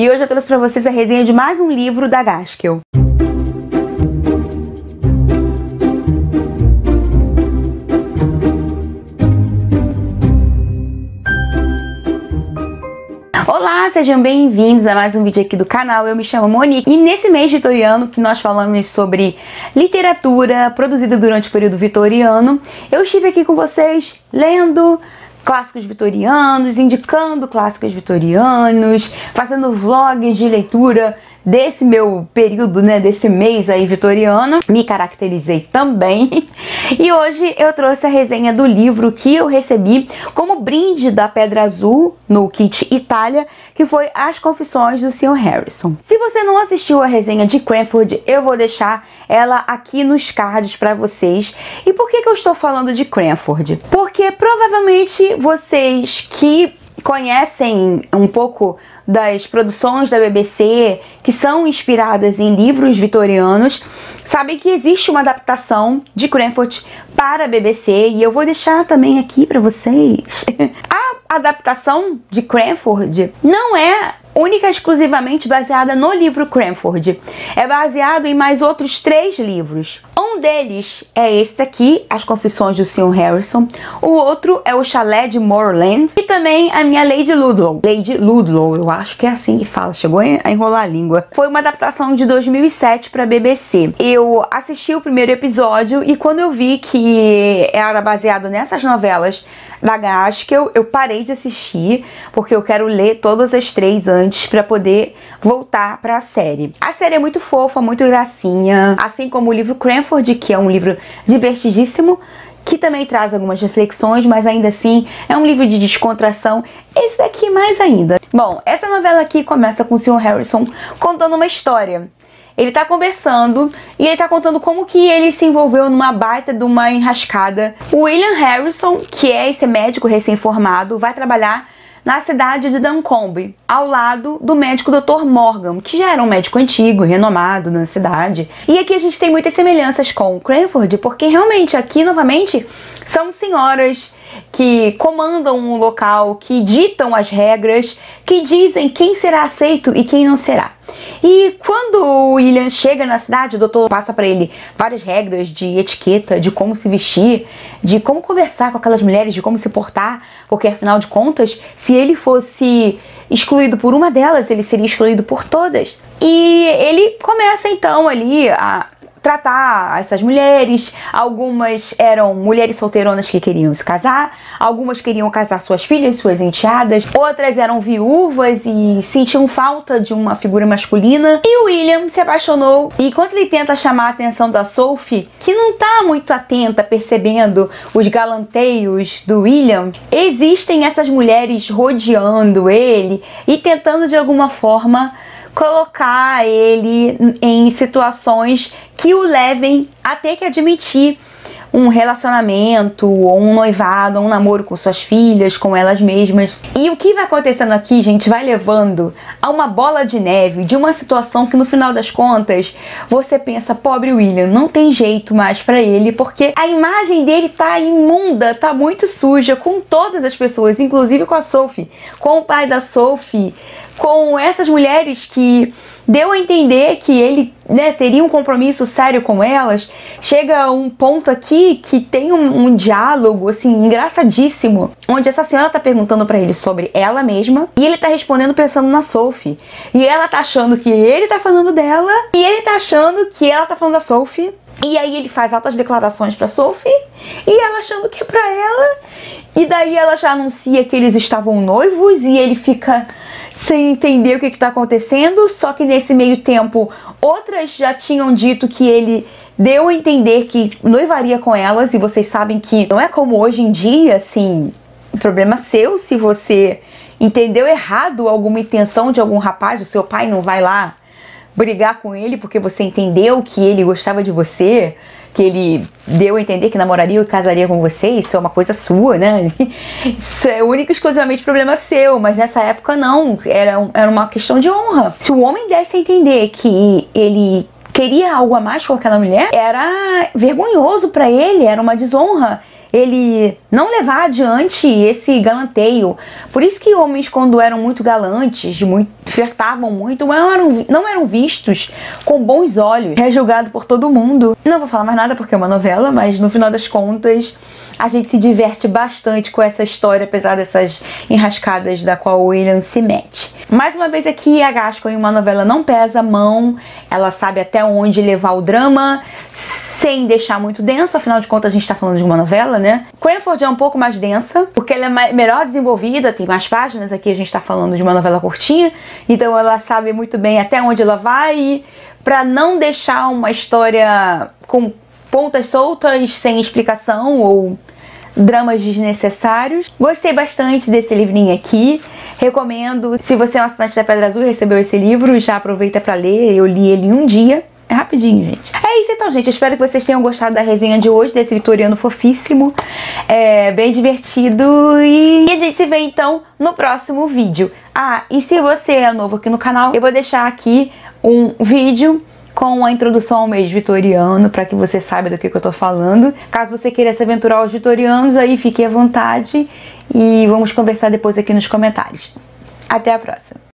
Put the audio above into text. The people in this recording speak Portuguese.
e hoje eu trouxe para vocês a resenha de mais um livro da Gaskell. Olá, sejam bem-vindos a mais um vídeo aqui do canal. Eu me chamo Monique e nesse mês vitoriano que nós falamos sobre literatura produzida durante o período vitoriano, eu estive aqui com vocês lendo clássicos vitorianos, indicando clássicos vitorianos, fazendo vlogs de leitura desse meu período, né, desse mês aí vitoriano. Me caracterizei também. E hoje eu trouxe a resenha do livro que eu recebi como brinde da Pedra Azul no kit Itália, que foi As Confissões do Sr. Harrison. Se você não assistiu a resenha de Cranford, eu vou deixar ela aqui nos cards para vocês. E por que eu estou falando de Cranford? Porque provavelmente vocês que conhecem um pouco das produções da BBC que são inspiradas em livros vitorianos, sabem que existe uma adaptação de Cranford para a BBC e eu vou deixar também aqui para vocês. A adaptação de Cranford não é única e exclusivamente baseada no livro Cranford. É baseado em mais outros 3 livros. Um deles é esse aqui, As Confissões do Sr. Harrison. O outro é o Chalé de Moorland. E também a minha Lady Ludlow. Lady Ludlow, eu acho que é assim que fala. Chegou a enrolar a língua. Foi uma adaptação de 2007 para a BBC. Eu assisti o primeiro episódio e quando eu vi que era baseado nessas novelas da Gaskell, eu parei de assistir porque eu quero ler todas as 3 antes para poder voltar para a série. A série é muito fofa, muito gracinha, assim como o livro Cranford, que é um livro divertidíssimo, que também traz algumas reflexões, mas ainda assim é um livro de descontração. Esse daqui mais ainda. Bom, essa novela aqui começa com o Sr. Harrison contando uma história. Ele tá conversando e ele tá contando como que ele se envolveu numa baita de uma enrascada. O William Harrison, que é esse médico recém-formado, vai trabalhar na cidade de Duncombe, ao lado do médico Dr. Morgan, que já era um médico antigo, renomado na cidade. E aqui a gente tem muitas semelhanças com Cranford, porque realmente aqui, novamente, são senhoras que comandam um local, que ditam as regras, que dizem quem será aceito e quem não será. E quando o William chega na cidade, o doutor passa para ele várias regras de etiqueta, de como se vestir, de como conversar com aquelas mulheres, de como se portar, porque afinal de contas, se ele fosse excluído por uma delas, ele seria excluído por todas. E ele começa então ali a tratar essas mulheres. Algumas eram mulheres solteironas que queriam se casar, algumas queriam casar suas filhas, suas enteadas, outras eram viúvas e sentiam falta de uma figura masculina. E o William se apaixonou, e enquanto ele tenta chamar a atenção da Sophie, que não tá muito atenta, percebendo os galanteios do William, existem essas mulheres rodeando ele e tentando de alguma forma colocar ele em situações que o levem a ter que admitir um relacionamento, ou um noivado, ou um namoro com suas filhas, com elas mesmas. E o que vai acontecendo aqui, gente, vai levando a uma bola de neve de uma situação que no final das contas você pensa, pobre William, não tem jeito mais pra ele, porque a imagem dele tá imunda, tá muito suja com todas as pessoas, inclusive com a Sophie, com o pai da Sophie, com essas mulheres que deu a entender que ele, né, teria um compromisso sério com elas. Chega um ponto aqui que tem um diálogo assim engraçadíssimo, onde essa senhora tá perguntando pra ele sobre ela mesma e ele tá respondendo pensando na Sophie. E ela tá achando que ele tá falando dela e ele tá achando que ela tá falando da Sophie. E aí ele faz altas declarações pra Sophie e ela achando que é pra ela. E daí ela já anuncia que eles estavam noivos e ele fica sem entender o que está acontecendo. Só que nesse meio tempo outras já tinham dito que ele deu a entender que noivaria com elas. E vocês sabem que não é como hoje em dia, assim, problema seu se você entendeu errado alguma intenção de algum rapaz. O seu pai não vai lá brigar com ele porque você entendeu que ele gostava de você, que ele deu a entender que namoraria e casaria com você. Isso é uma coisa sua, né? Isso é único e exclusivamente problema seu, mas nessa época não, era uma questão de honra. Se o homem desse a entender que ele queria algo a mais com aquela mulher, era vergonhoso pra ele, era uma desonra. ele não levar adiante esse galanteio. Por isso que homens, quando eram muito galantes, flertavam muito, não eram vistos com bons olhos, é julgado por todo mundo. Não vou falar mais nada porque é uma novela, mas no final das contas a gente se diverte bastante com essa história, apesar dessas enrascadas da qual o William se mete. Mais uma vez aqui, a Gaskell em uma novela não pesa a mão, ela sabe até onde levar o drama, sem deixar muito denso, afinal de contas a gente tá falando de uma novela, né? Cranford é um pouco mais densa, porque ela é melhor desenvolvida, tem mais páginas, aqui a gente tá falando de uma novela curtinha, então ela sabe muito bem até onde ela vai, e pra não deixar uma história com pontas soltas, sem explicação ou dramas desnecessários. Gostei bastante desse livrinho aqui, recomendo. Se você é um assinante da Pedra Azul e recebeu esse livro, já aproveita pra ler, eu li ele em um dia. É rapidinho, gente. É isso então, gente. Eu espero que vocês tenham gostado da resenha de hoje, desse vitoriano fofíssimo. É bem divertido. E a gente se vê então no próximo vídeo. Ah, e se você é novo aqui no canal, eu vou deixar aqui um vídeo com a introdução ao mês vitoriano, para que você saiba do que eu tô falando. Caso você queira se aventurar aos vitorianos, aí fique à vontade. E vamos conversar depois aqui nos comentários. Até a próxima.